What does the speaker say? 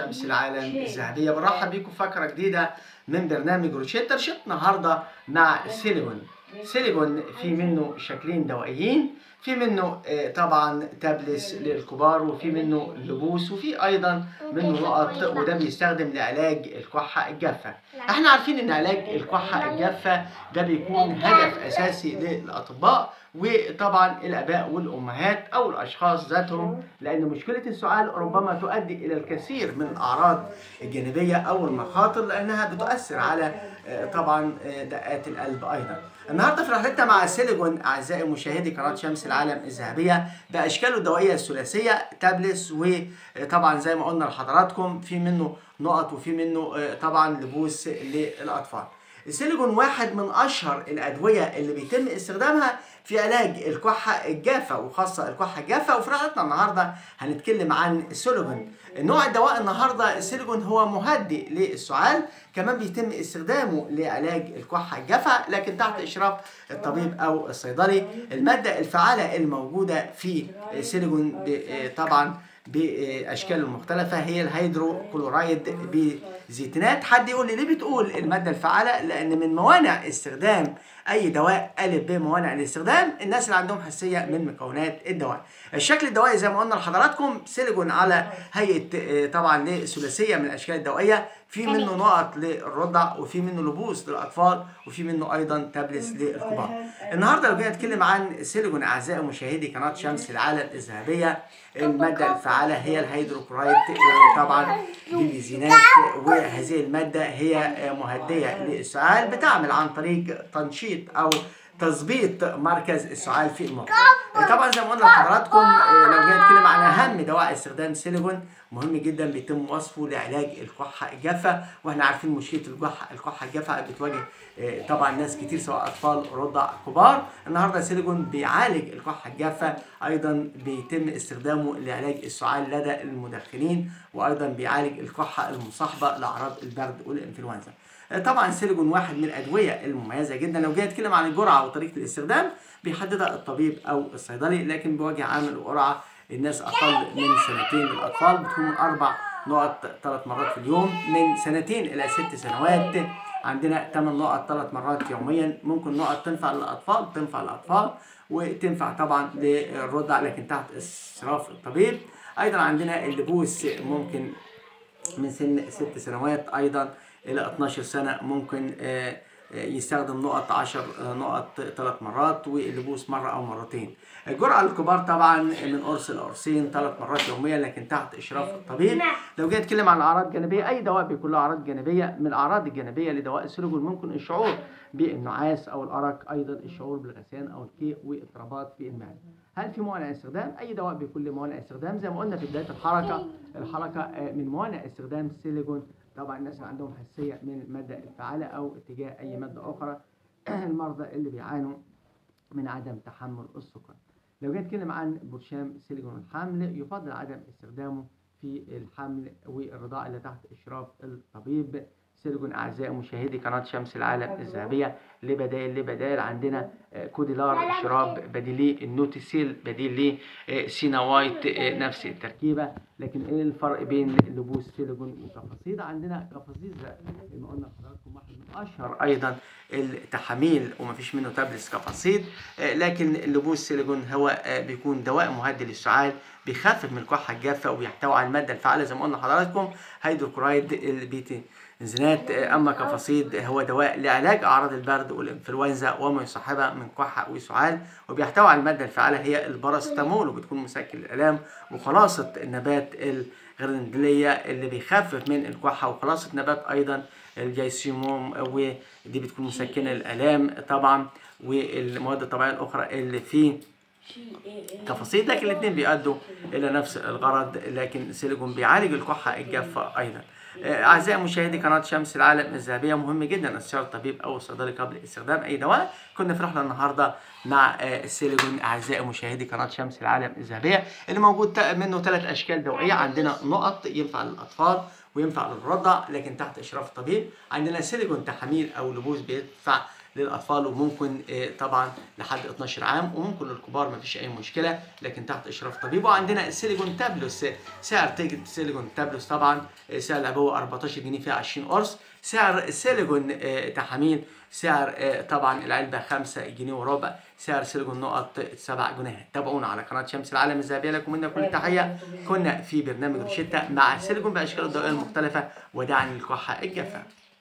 شمس العالم الذهبية. برحب بيكم في فقرة جديدة من برنامج روشيتا. رشيت النهاردة مع سيليجون في منه شكلين دوائيين، في منه طبعا تابلس للكبار، وفي منه لبوس، وفي ايضا منه نقط، وده بيستخدم لعلاج الكحة الجافة. احنا عارفين ان علاج الكحة الجافة ده بيكون هدف اساسي للاطباء وطبعا الاباء والامهات او الاشخاص ذاتهم، لان مشكله السعال ربما تؤدي الى الكثير من الاعراض الجانبيه او المخاطر، لانها بتؤثر على طبعا دقات القلب ايضا. النهارده في رحلتنا مع سيليجون اعزائي مشاهدي قناه شمس العالم الذهبيه باشكاله الدوائيه الثلاثيه تابلس، وطبعا زي ما قلنا لحضراتكم في منه نقط وفي منه طبعا لبوس للاطفال. السيليجون واحد من اشهر الادويه اللي بيتم استخدامها في علاج الكحه الجافه، وخاصه الكحه الجافه. وفي رحلتنا النهارده هنتكلم عن السيليجون. نوع الدواء النهارده السيليجون هو مهدئ للسعال، كمان بيتم استخدامه لعلاج الكحه الجافه لكن تحت اشراف الطبيب او الصيدلي. الماده الفعاله الموجوده في السيليجون طبعا باشكال المختلفه هي الهيدروكلورايد بزيتونات. حد يقول لي ليه بتقول الماده الفعاله؟ لان من موانع استخدام اي دواء الف ب موانع الاستخدام الناس اللي عندهم حساسيه من مكونات الدواء. الشكل الدوائي زي ما قلنا لحضراتكم سيليجون على هيئه طبعا لثلاثيه من الاشكال الدوائيه، في منه نقط للرضع، وفي منه لبوس للاطفال، وفي منه ايضا تابلس للكبار. النهارده لو جينا نتكلم عن سيليجون اعزائي مشاهدي قناه شمس العالم الذهبيه، الماده الفعاله هي الهيدروكلورايد طبعا ببنزينات، وهذه الماده هي مهدئه للسعال، بتعمل عن طريق تنشيط او تظبيط مركز السعال في المخ. طبعا زي ما قلنا لحضراتكم لو جينا نتكلم عن اهم دواء استخدام سيليجون مهم جدا بيتم وصفه لعلاج الكحه الجافه، واحنا عارفين مشكله الكحه الجافه بتواجه طبعا ناس كتير سواء اطفال رضع كبار. النهارده سيليجون بيعالج الكحه الجافه، ايضا بيتم استخدامه لعلاج السعال لدى المدخنين، وايضا بيعالج الكحه المصاحبه لاعراض البرد والانفلونزا. طبعا سيليجون واحد من الادويه المميزه جدا. لو جينا نتكلم عن الجرعه وطريقه الاستخدام بيحددها الطبيب او الصيدلي، لكن بوجه عام الجرعه الناس اقل من سنتين للاطفال بتكون من 4 نقط 3 مرات في اليوم، من سنتين الى 6 سنوات عندنا 8 نقط 3 مرات يوميا. ممكن نقط تنفع للاطفال وتنفع طبعا للرضع لكن تحت اشراف الطبيب. ايضا عندنا اللبوس ممكن من سن 6 سنوات ايضا الى 12 سنه، ممكن يستخدم نقط 10 نقط 3 مرات، واللبوس مره او مرتين. الجرعه للكبار طبعا من قرص لقرصين 3 مرات يوميا لكن تحت اشراف الطبيب. لو جينا نتكلم عن الاعراض الجانبيه، اي دواء بيكون له اعراض جانبيه. من الاعراض الجانبيه لدواء السيليجون ممكن الشعور بالنعاس او الارق، ايضا الشعور بالغثيان او القيء واضطرابات في المعده. هل في موانع استخدام؟ اي دواء بيكون له موانع استخدام. زي ما قلنا في بدايه الحلقه من موانع استخدام السيليجون طبعا الناس اللي عندهم حساسيه من الماده الفعاله او اتجاه اي ماده اخرى، المرضى اللي بيعانوا من عدم تحمل السكر. لو جينا نتكلم عن برشام سيليجون الحمل، يفضل عدم استخدامه في الحمل والرضاعه اللي تحت اشراف الطبيب. سيليجون اعزائي مشاهدي قناه شمس العالم الذهبيه لبدائل عندنا كوديلار شراب بديل ليه، النوتيسيل بديل ليه، سينا وايت نفس التركيبه. لكن ايه الفرق بين لبوس سيليجون وكفاصيد؟ عندنا كفاصيد زي ما قلنا لحضراتكم واحد من اشهر ايضا التحاميل ومفيش منه تابلس كفاصيد، لكن لبوس سيليجون هو بيكون دواء مهدئ للسعال، بيخفف من الكحه الجافه وبيحتوي على الماده الفعاله زي ما قلنا لحضراتكم هيدروكلورايد البنزينات. اما كفاصيد هو دواء لعلاج اعراض البرد والانفلونزا وما يصاحبها من كحه وسعال، وبيحتوي على الماده الفعاله هي الباراسيتامول، وبتكون مسكن للالام، وخلاصه النبات الغرندليه اللي بيخفف من الكحه، وخلاصه نبات ايضا الجيسيموم ودي بتكون مسكنه للالام طبعا، والمواد الطبيعيه الاخرى اللي في كفاصيل، لكن الاثنين بيؤدوا الى نفس الغرض. لكن سيليجون بيعالج الكحه الجافه ايضا. اعزائي مشاهدي قناه شمس العالم الذهبيه، مهم جدا استشاره الطبيب او الصيدلي قبل استخدام اي دواء. كنا في رحله النهارده مع السيليجون اعزائي مشاهدي قناه شمس العالم الذهبيه اللي موجود منه 3 اشكال دوائيه. عندنا نقط ينفع للاطفال وينفع للرضع لكن تحت اشراف الطبيب. عندنا سيليجون تحاميل او لبوس بيدفع للاطفال، وممكن طبعا لحد 12 عام، وممكن للكبار مفيش اي مشكله لكن تحت اشراف طبيب. وعندنا السيليكون تابلوس، سعر تيجت السيليكون تابلوس طبعا سعر العبوه 14 جنيه فيها 20 قرص. سعر السيليكون تحاميل سعر طبعا العلبه 5 جنيه وربع. سعر سيليكون نقط 7 جنيه. تابعونا على قناه شمس العالم الذهبيه، لكم منا كل تحيه. كنا في برنامج روشتة مع السيليكون باشكاله الضوئيه المختلفه، وداعا للكحه الجافه.